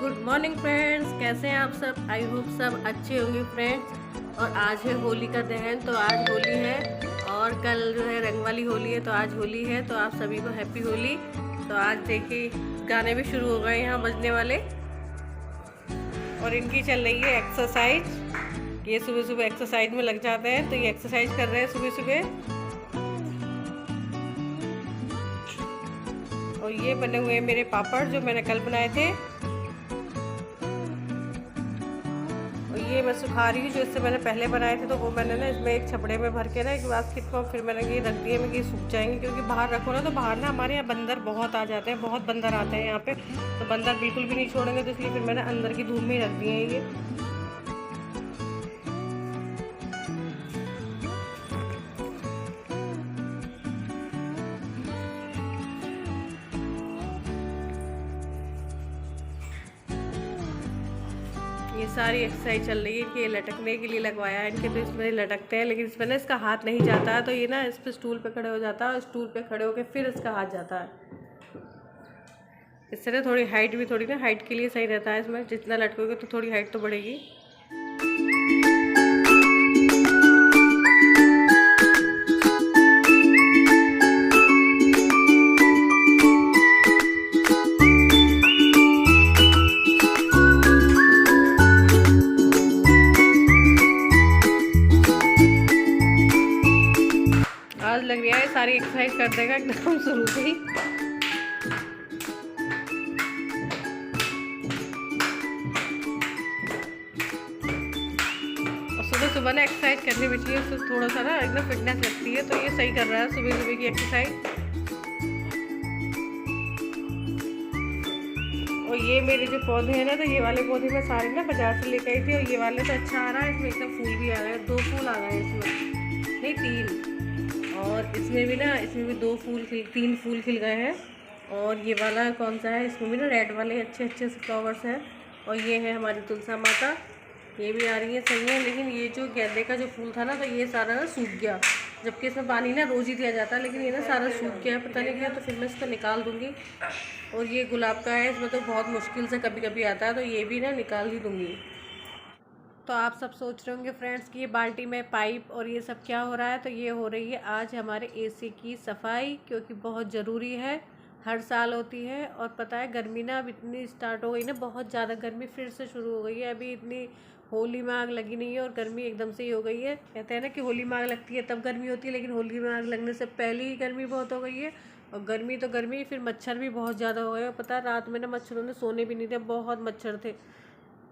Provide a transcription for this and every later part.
Good morning friends, कैसे हैं आप सब। आई होप सब अच्छे होंगे फ्रेंड्स। और आज है होली का दहन, तो आज होली है और कल जो है रंग वाली होली है, तो आज होली है। तो आप सभी को हैप्पी होली। तो आज देखिए गाने भी शुरू हो गए यहाँ बजने वाले और इनकी चल रही है एक्सरसाइज। ये सुबह सुबह एक्सरसाइज में लग जाते हैं, तो ये एक्सरसाइज कर रहे हैं सुबह सुबह। और ये बने हुए मेरे पापड़ जो मैंने कल बनाए थे, और ये मैं सुखा रही हूँ जो इससे मैंने पहले बनाए थे। तो वो मैंने ना इसमें एक छपड़े में भर के ना एक बास्केट में फिर मैंने ये रख दिए, मैं ये सूख जाएंगे क्योंकि बाहर रखो ना तो बाहर ना हमारे यहाँ बंदर बहुत आ जाते हैं, बहुत बंदर आते हैं यहाँ पे, तो बंदर बिल्कुल भी नहीं छोड़ेंगे। तो इसलिए फिर मैंने अंदर की धूप में ही रख दिए हैं ये। ये सारी एक्सरसाइज चल रही है कि ये लटकने के लिए लगवाया है इनके, तो इसमें लटकते हैं, लेकिन इसमें ना इसका हाथ नहीं जाता है। तो ये ना इस पर स्टूल पे खड़े हो जाता है और स्टूल पे खड़े होकर फिर इसका हाथ जाता है। इससे ना थोड़ी हाइट भी, थोड़ी ना हाइट के लिए सही रहता है। इसमें जितना लटकोगे तो थोड़ी हाइट तो बढ़ेगी। आज लग रहा है सारी एक्सरसाइज कर देगा एकदम शुरू से ही। और सुबह सुबह ना एक्सरसाइज करनी भी चाहिए, उससे थोड़ा सा ना एकदम फिटनेस लगती है। तो ये सही कर रहा है सुबह सुबह की एक्सरसाइज। और ये मेरे जो पौधे हैं ना, तो ये वाले पौधे मैं सारे ना बाजार से लेकर आई थी, और ये वाले तो अच्छा आ रहा है। इसमें एकदम फूल भी आ गए, 2 फूल आ गए इसमें, नहीं 3। और इसमें भी ना, इसमें भी 3 फूल खिल गए हैं। और ये वाला कौन सा है, इसमें भी ना रेड वाले अच्छे अच्छे से फ्लावर्स हैं। और ये है हमारी तुलसा माता, ये भी आ रही है, सही है। लेकिन ये जो गेंदे का जो फूल था ना, तो ये सारा ना सूख गया, जबकि इसमें पानी ना रोज़ ही दिया जाता है, लेकिन ये ना सारा सूख गया, पता नहीं क्या। तो फिर मैं इसको निकाल दूँगी। और ये गुलाब का है, इसमें तो बहुत मुश्किल से कभी कभी आता है, तो ये भी ना निकाल ही दूँगी। तो आप सब सोच रहे होंगे फ्रेंड्स कि ये बाल्टी में पाइप और ये सब क्या हो रहा है। तो ये हो रही है आज हमारे एसी की सफाई, क्योंकि बहुत ज़रूरी है, हर साल होती है। और पता है गर्मी ना अब इतनी स्टार्ट हो गई ना, बहुत ज़्यादा गर्मी फिर से शुरू हो गई है। अभी इतनी होली में आग लगी नहीं है और गर्मी एकदम से ही हो गई है। कहते हैं ना कि होली में आग लगती है तब गर्मी होती है, लेकिन होली में आग लगने से पहले ही गर्मी बहुत हो गई है। और गर्मी तो गर्मी, फिर मच्छर भी बहुत ज़्यादा हो गए। पता है रात में ना मच्छरों ने सोने भी नहीं थे, बहुत मच्छर थे,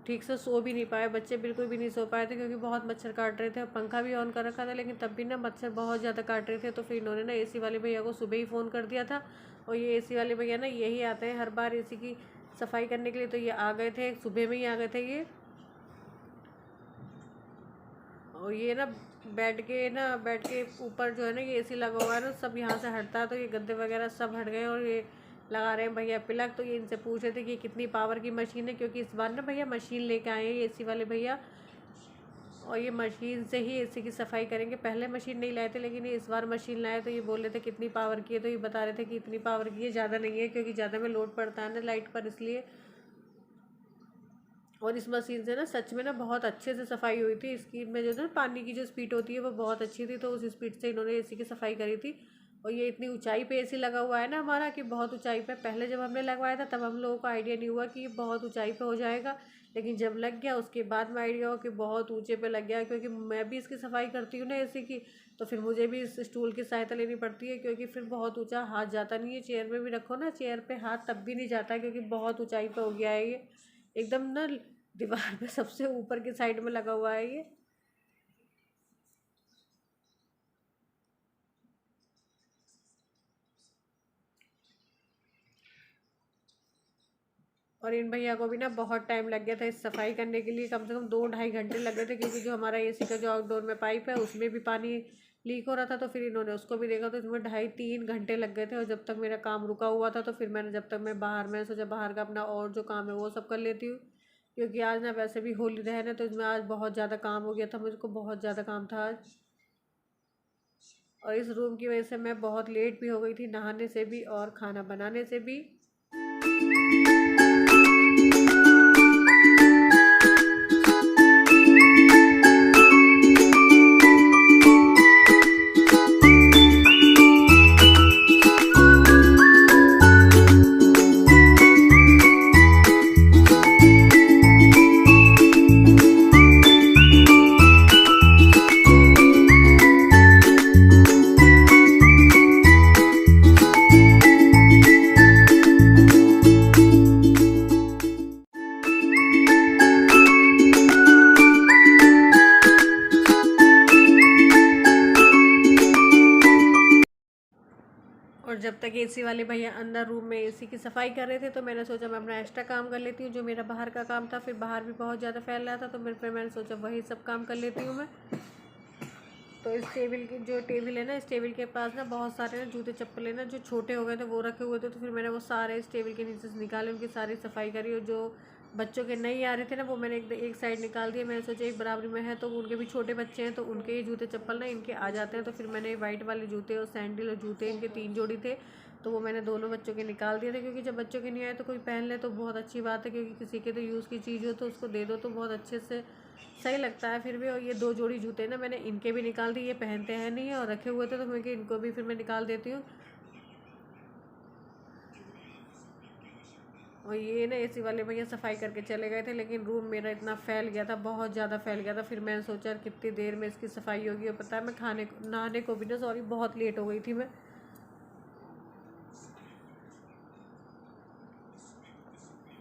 ठीक से सो भी नहीं पाए, बच्चे बिल्कुल भी नहीं सो पाए थे क्योंकि बहुत मच्छर काट रहे थे। पंखा भी ऑन कर रखा था, लेकिन तब भी ना मच्छर बहुत ज़्यादा काट रहे थे। तो फिर इन्होंने ना एसी वाले भैया को सुबह ही फ़ोन कर दिया था। और ये एसी वाले भैया ना यही आते हैं हर बार एसी की सफाई करने के लिए। तो ये आ गए थे, सुबह में ही आ गए थे ये। और ये ना बेड के ऊपर जो है ना ये एसी लगा हुआ है ना, सब यहाँ से हटता है, तो ये गद्दे वगैरह सब हट गए। और ये लगा रहे हैं भैया पिलक। तो ये इनसे पूछ रहे थे कि ये कितनी पावर की मशीन है, क्योंकि इस बार ना भैया मशीन लेके आए हैं ये एसी वाले भैया, और ये मशीन से ही एसी की सफाई करेंगे। पहले मशीन नहीं लाए थे, लेकिन ये इस बार मशीन लाए। तो ये बोल रहे थे कितनी पावर की है, तो ये बता रहे थे कि इतनी पावर की है, ज़्यादा नहीं है, क्योंकि ज़्यादा में लोड पड़ता है ना लाइट पर, इसलिए। और इस मशीन से ना सच में ना बहुत अच्छे से सफाई हुई थी। इसकी में जो ना पानी की जो स्पीड होती है वो बहुत अच्छी थी, तो उस स्पीड से इन्होंने एसी की सफाई करी थी। और ये इतनी ऊंचाई पे एसी लगा हुआ है ना हमारा, कि बहुत ऊंचाई पे। पहले जब हमने लगवाया था तब हम लोगों को आइडिया नहीं हुआ कि ये बहुत ऊंचाई पे हो जाएगा, लेकिन जब लग गया उसके बाद में आइडिया हुआ कि बहुत ऊंचे पे लग गया। क्योंकि मैं भी इसकी सफाई करती हूँ ना एसी की, तो फिर मुझे भी इस स्टूल की सहायता लेनी पड़ती है, क्योंकि फिर बहुत ऊँचा हाथ जाता नहीं है। चेयर में भी रखो ना, चेयर पर हाथ तब भी नहीं जाता, क्योंकि बहुत ऊँचाई पर हो गया है ये, एकदम ना दीवार पे सबसे ऊपर की साइड में लगा हुआ है ये। और इन भैया को भी ना बहुत टाइम लग गया था इस सफाई करने के लिए, कम से कम 2-2.5 घंटे लग गए थे, क्योंकि जो हमारा एसी का जो आउटडोर में पाइप है उसमें भी पानी लीक हो रहा था। तो फिर इन्होंने उसको भी देखा, तो इसमें 2.5-3 घंटे लग गए थे। और जब तक मेरा काम रुका हुआ था, तो फिर मैंने जब तक मैं बाहर में सोचा बाहर का अपना और जो काम है वो सब कर लेती हूँ, क्योंकि आज ना वैसे भी होली दहन है, तो इसमें आज बहुत ज़्यादा काम हो गया था, मुझको बहुत ज़्यादा काम था आज। और इस रूम की वजह से मैं बहुत लेट भी हो गई थी, नहाने से भी और खाना बनाने से भी। एसी वाले भैया अंदर रूम में एसी की सफाई कर रहे थे, तो मैंने सोचा मैं अपना एक्स्ट्रा काम कर लेती हूँ जो मेरा बाहर का काम था। फिर बाहर भी बहुत ज़्यादा फैल रहा था, तो फिर मैंने सोचा वही सब काम कर लेती हूँ मैं। तो इस टेबल की जो टेबल है ना, इस टेबल के पास ना बहुत सारे ना जूते चप्पल है ना जो छोटे हो गए थे वो रखे हुए थे, तो फिर मैंने वो सारे इस टेबल के नीचे से निकाले, उनकी सारी सफाई करी। और जो बच्चों के नहीं आ रहे थे ना वो मैंने एक साइड निकाल दिया। मैंने सोचा एक बराबरी में है तो उनके भी छोटे बच्चे हैं तो उनके ही जूते चप्पल ना इनके आ जाते हैं। तो फिर मैंने वाइट वाले जूते और सैंडल और जूते इनके 3 जोड़ी थे, तो वो मैंने दोनों बच्चों के निकाल दिए थे, क्योंकि जब बच्चों के नहीं आए तो कोई पहन ले तो बहुत अच्छी बात है, क्योंकि किसी के तो यूज़ की चीज़ हो तो उसको दे दो तो बहुत अच्छे से सही लगता है फिर भी। और ये 2 जोड़ी जूते ना मैंने इनके भी निकाल दिए, ये पहनते हैं नहीं है और रखे हुए थे, तो मैं इनको भी फिर मैं निकाल देती हूँ। और ये ना एसी वाले भैया सफाई करके चले गए थे, लेकिन रूम मेरा इतना फैल गया था, बहुत ज़्यादा फैल गया था। फिर मैंने सोचा कितनी देर में इसकी सफाई होगी, और पता है मैं नहाने को भी ना सॉरी बहुत लेट हो गई थी मैं।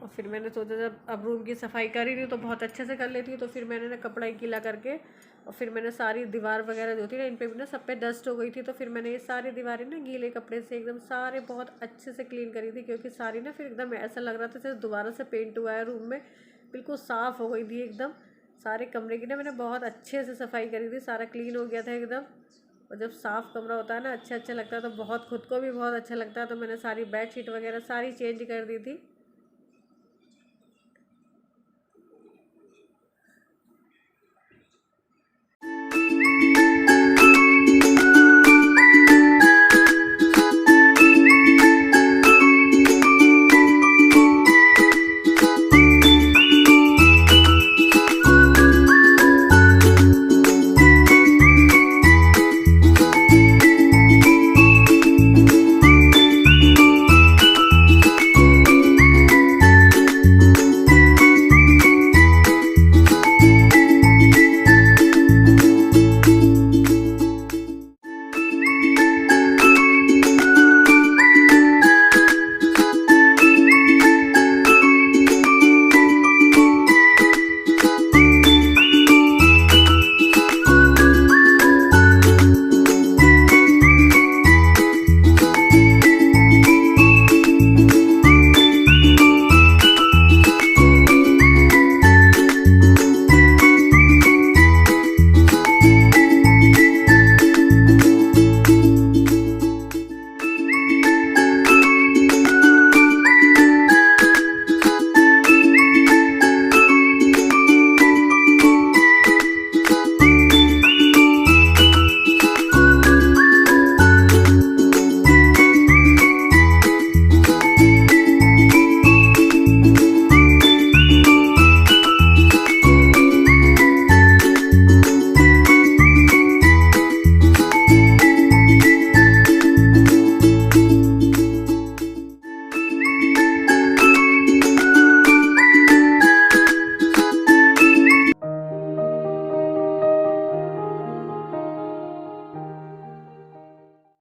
और फिर मैंने सोचा जब अब रूम की सफाई कर ही रही हूँ तो बहुत अच्छे से कर लेती हूँ। तो फिर मैंने ना कपड़ा गीला करके और फिर मैंने सारी दीवार वगैरह जो थी ना इन पे भी ना सब पे डस्ट हो गई थी, तो फिर मैंने ये सारी दीवारें ना गीले कपड़े से एकदम सारे बहुत अच्छे से क्लीन करी थी, क्योंकि सारी ना फिर एकदम ऐसा लग रहा था जैसे दोबारा से पेंट हुआ है रूम में, बिल्कुल साफ़ हो गई थी एकदम। सारे कमरे की ना मैंने बहुत अच्छे से सफाई करी थी, सारा क्लीन हो गया था एकदम। और जब साफ़ कमरा होता है ना अच्छा अच्छा लगता है, तो बहुत खुद को भी बहुत अच्छा लगता है। तो मैंने सारी बेड शीट वगैरह सारी चेंज कर दी थी।